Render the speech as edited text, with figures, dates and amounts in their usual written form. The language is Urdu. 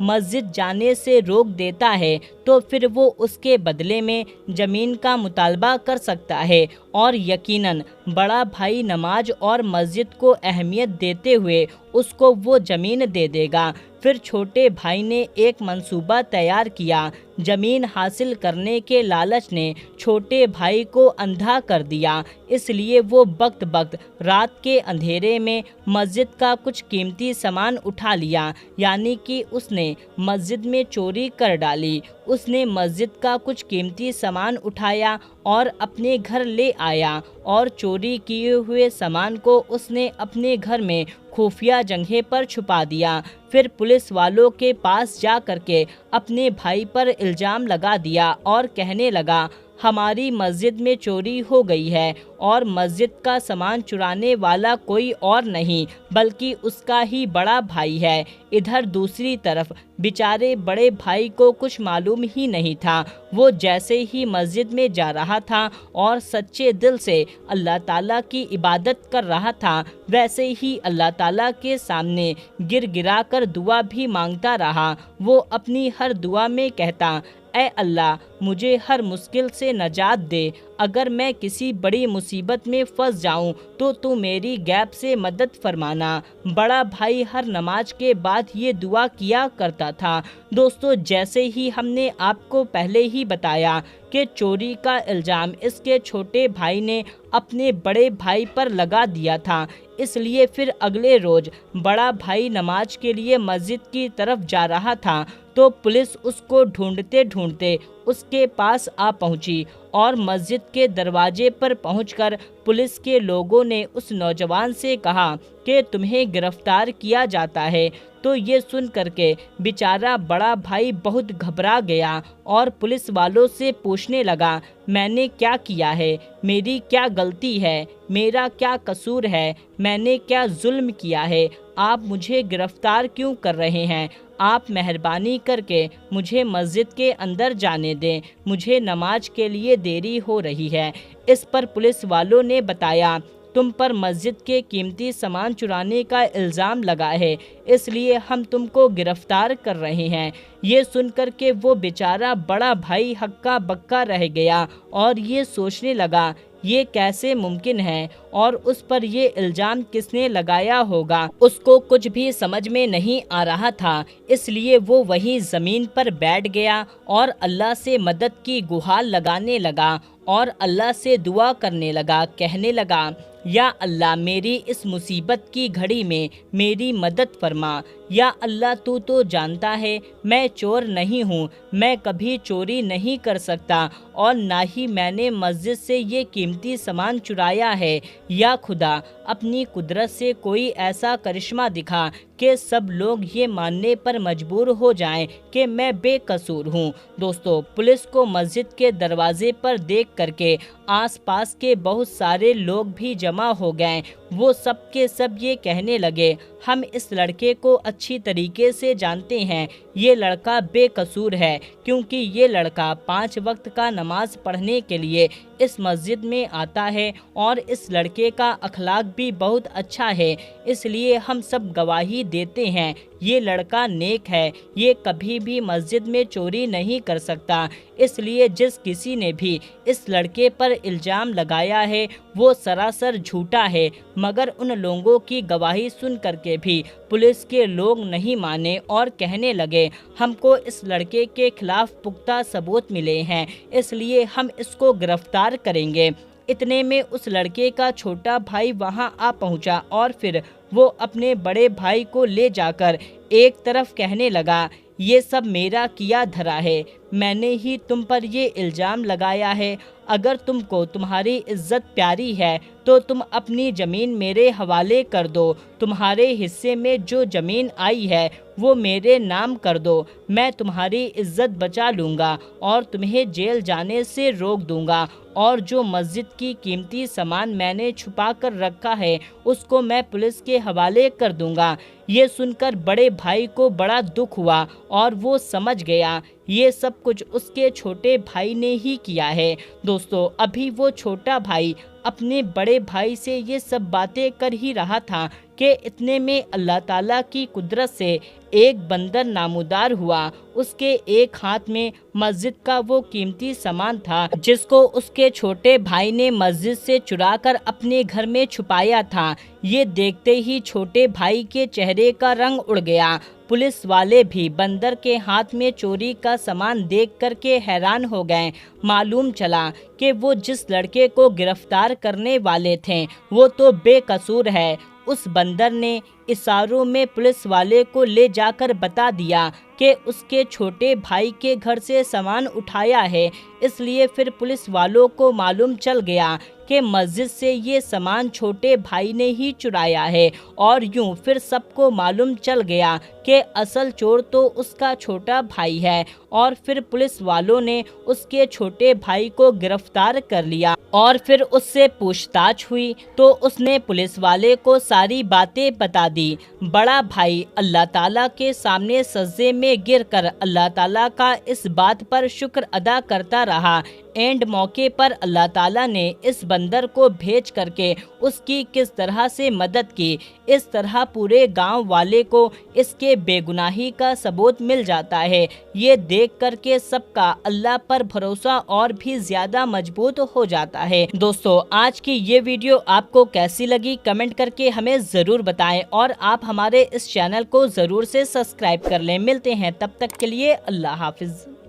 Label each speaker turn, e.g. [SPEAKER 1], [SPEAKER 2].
[SPEAKER 1] مسجد جانے سے روک دیتا ہے تو پھر وہ اس کے بدلے میں زمین کا مطالبہ کر سکتا ہے، اور یقیناً بڑا بھائی نماز اور مسجد کو اہمیت دیتے ہوئے اس کو وہ زمین دے دے گا۔ پھر چھوٹے بھائی نے ایک منصوبہ تیار کیا۔ زمین حاصل کرنے کے لالچ نے چھوٹے بھائی کو اندھا کر دیا، اس لیے وہ وقت رات کے اندھیرے میں مسجد کا کچھ قیمتی سامان اٹھا لیا، یعنی کہ اس نے مسجد میں چوری کر ڈالی۔ اس نے مسجد کا کچھ قیمتی سامان اٹھایا اور اپنے گھر لے آیا، اور چوری کیے ہوئے سامان کو اس نے اپنے گھر میں خفیہ جگہ پر چھپا دیا۔ پھر پولیس والوں کے پاس جا کر کے اپنے بھائی پر الزام لگا دیا اور کہنے لگا، ہماری مسجد میں چوری ہو گئی ہے، اور مسجد کا سامان چرانے والا کوئی اور نہیں بلکہ اس کا ہی بڑا بھائی ہے۔ ادھر دوسری طرف بیچارے بڑے بھائی کو کچھ معلوم ہی نہیں تھا۔ وہ جیسے ہی مسجد میں جا رہا تھا اور سچے دل سے اللہ تعالیٰ کی عبادت کر رہا تھا، ویسے ہی اللہ تعالیٰ کے سامنے گر گرا کر دعا بھی مانگتا رہا۔ وہ اپنی ہر دعا میں کہتا، اے اللہ، مجھے ہر مشکل سے نجات دے، اگر میں کسی بڑی مصیبت میں پھنس جاؤں تو میری غیب سے مدد فرمانا۔ بڑا بھائی ہر نماز کے بعد یہ دعا کیا کرتا تھا۔ دوستو، جیسے ہی ہم نے آپ کو پہلے ہی بتایا کہ چوری کا الزام اس کے چھوٹے بھائی نے اپنے بڑے بھائی پر لگا دیا تھا، اس لیے پھر اگلے روز بڑا بھائی نماز کے لیے مسجد کی طرف جا رہا تھا تو پولیس اس کو ڈھونڈتے ڈھونڈتے اس کے پاس آ پہنچی، اور مسجد کے دروازے پر پہنچ کر پولیس کے لوگوں نے اس نوجوان سے کہا کہ تمہیں گرفتار کیا جاتا ہے۔ تو یہ سن کر کے بیچارہ بڑا بھائی بہت گھبرا گیا اور پولیس والوں سے پوچھنے لگا، میں نے کیا کیا ہے؟ میری کیا غلطی ہے؟ میرا کیا قصور ہے؟ میں نے کیا ظلم کیا ہے؟ آپ مجھے گرفتار کیوں کر رہے ہیں؟ آپ مہربانی کر کے مجھے مسجد کے اندر جانے دیں، مجھے نماز کے لیے دیری ہو رہی ہے۔ اس پر پولیس والوں نے بتایا، تم پر مسجد کے قیمتی سامان چرانے کا الزام لگا ہے، اس لیے ہم تم کو گرفتار کر رہے ہیں۔ یہ سن کر کے وہ بیچارہ بڑا بھائی ہکا بکا رہ گیا اور یہ سوچنے لگا، یہ کیسے ممکن ہے اور اس پر یہ الزام کس نے لگایا ہوگا؟ اس کو کچھ بھی سمجھ میں نہیں آ رہا تھا، اس لیے وہ وہیں زمین پر بیٹھ گیا اور اللہ سے مدد کی گہار لگانے لگا اور اللہ سے دعا کرنے لگا، کہنے لگا، یا اللہ، میری اس مصیبت کی گھڑی میں میری مدد فرما۔ یا اللہ، تو جانتا ہے میں چور نہیں ہوں، میں کبھی چوری نہیں کر سکتا اور نہ ہی میں نے مسجد سے یہ قیمتی سامان چرایا ہے۔ یا خدا، اپنی قدرت سے کوئی ایسا کرشمہ دکھا کہ سب لوگ یہ ماننے پر مجبور ہو جائیں کہ میں بے قصور ہوں۔ دوستو، پولیس کو مسجد کے دروازے پر دیکھ کر کے آس پاس کے بہت سارے لوگ بھی جمع ہو گئے۔ وہ سب کے سب یہ کہنے لگے، ہم اس لڑکے کو اچھی طریقے سے جانتے ہیں، یہ لڑکا بے قصور ہے، کیونکہ یہ لڑکا 5 وقت کا نماز پڑھنے کے لیے اس مسجد میں آتا ہے اور اس لڑکے کا اخلاق بھی بہت اچھا ہے، اس لیے ہم سب گواہی دیتے ہیں یہ لڑکا نیک ہے، یہ کبھی بھی مسجد میں چوری نہیں کر سکتا۔ اس لیے جس کسی نے بھی اس لڑکے پر الزام لگایا ہے وہ سراسر جھوٹا ہے۔ مگر ان لوگوں کی گواہی سن کر کے بھی پولیس کے لوگ نہیں مانے اور کہنے لگے، ہم کو اس لڑکے کے خلاف پختہ ثبوت ملے ہیں، اس لیے ہم اس کو گرفتار کریں گے۔ اتنے میں اس لڑکے کا چھوٹا بھائی وہاں آ پہنچا اور پھر وہ اپنے بڑے بھائی کو لے جا کر ایک طرف کہنے لگا، یہ سب میرا کیا دھرا ہے، میں نے ہی تم پر یہ الزام لگایا ہے۔ اگر تم کو تمہاری عزت پیاری ہے تو تم اپنی زمین میرے حوالے کر دو، تمہارے حصے میں جو زمین آئی ہے وہ میرے نام کر دو، میں تمہاری عزت بچا لوں گا اور تمہیں جیل جانے سے روک دوں گا، اور جو مسجد کی قیمتی سامان میں نے چھپا کر رکھا ہے اس کو میں پولیس کے حوالے کر دوں گا۔ یہ سن کر بڑے بھائی کو بڑا دکھ ہوا اور وہ سمجھ گیا یہ سب کچھ اس کے چھوٹے بھائی نے ہی کیا ہے۔ دوستو، ابھی وہ چھوٹا بھائی اپنے بڑے بھائی سے یہ سب باتیں کر ہی رہا تھا کہ اتنے میں اللہ تعالیٰ کی قدرت سے ایک بندر نامودار ہوا۔ اس کے ایک ہاتھ میں مسجد کا وہ قیمتی سامان تھا جس کو اس کے چھوٹے بھائی نے مسجد سے چرا کر اپنے گھر میں چھپایا تھا۔ یہ دیکھتے ہی چھوٹے بھائی کے چہرے کا رنگ اڑ گیا۔ پولیس والے بھی بندر کے ہاتھ میں چوری کا سامان دیکھ کر کے حیران ہو گئے۔ معلوم چلا کہ وہ جس لڑکے کو گرفتار کرنے والے تھے وہ تو بے قصور ہے۔ اس بندر نے اشاروں میں پولیس والے کو لے جا کر بتا دیا کہ اس کے چھوٹے بھائی کے گھر سے سامان اٹھایا ہے۔ اس لیے پھر پولیس والوں کو معلوم چل گیا کہ مسجد سے یہ سامان چھوٹے بھائی نے ہی چرایا ہے، اور یوں پھر سب کو معلوم چل گیا کہ اصل چور تو اس کا چھوٹا بھائی ہے، اور پھر پولیس والوں نے اس کے چھوٹے بھائی کو گرفتار کر لیا، اور پھر اس سے پوچھ تاچھ ہوئی تو اس نے پولیس والے کو ساری باتیں بتا دی۔ بڑا بھائی اللہ تعالیٰ کے سامنے سجدے میں گر کر اللہ تعالیٰ کا اس بات پر شکر ادا کرتا رہا۔ اینڈ موقع پر اللہ تعالیٰ نے اس بندر کو بھیج کر کے اس کی کس طرح سے مدد کی۔ اس طرح پورے گاؤں والے کو اس کے بے گناہی کا ثبوت مل جاتا ہے۔ یہ دیکھ کر کے سب کا اللہ پر بھروسہ اور بھی زیادہ مضبوط ہو جاتا ہے۔ دوستو، آج کی یہ ویڈیو آپ کو کیسی لگی کمنٹ کر کے ہمیں ضرور بتائیں، اور آپ ہمارے اس چینل کو ضرور سے سبسکرائب کر لیں۔ ملتے ہیں تب تک کے لیے، اللہ حافظ۔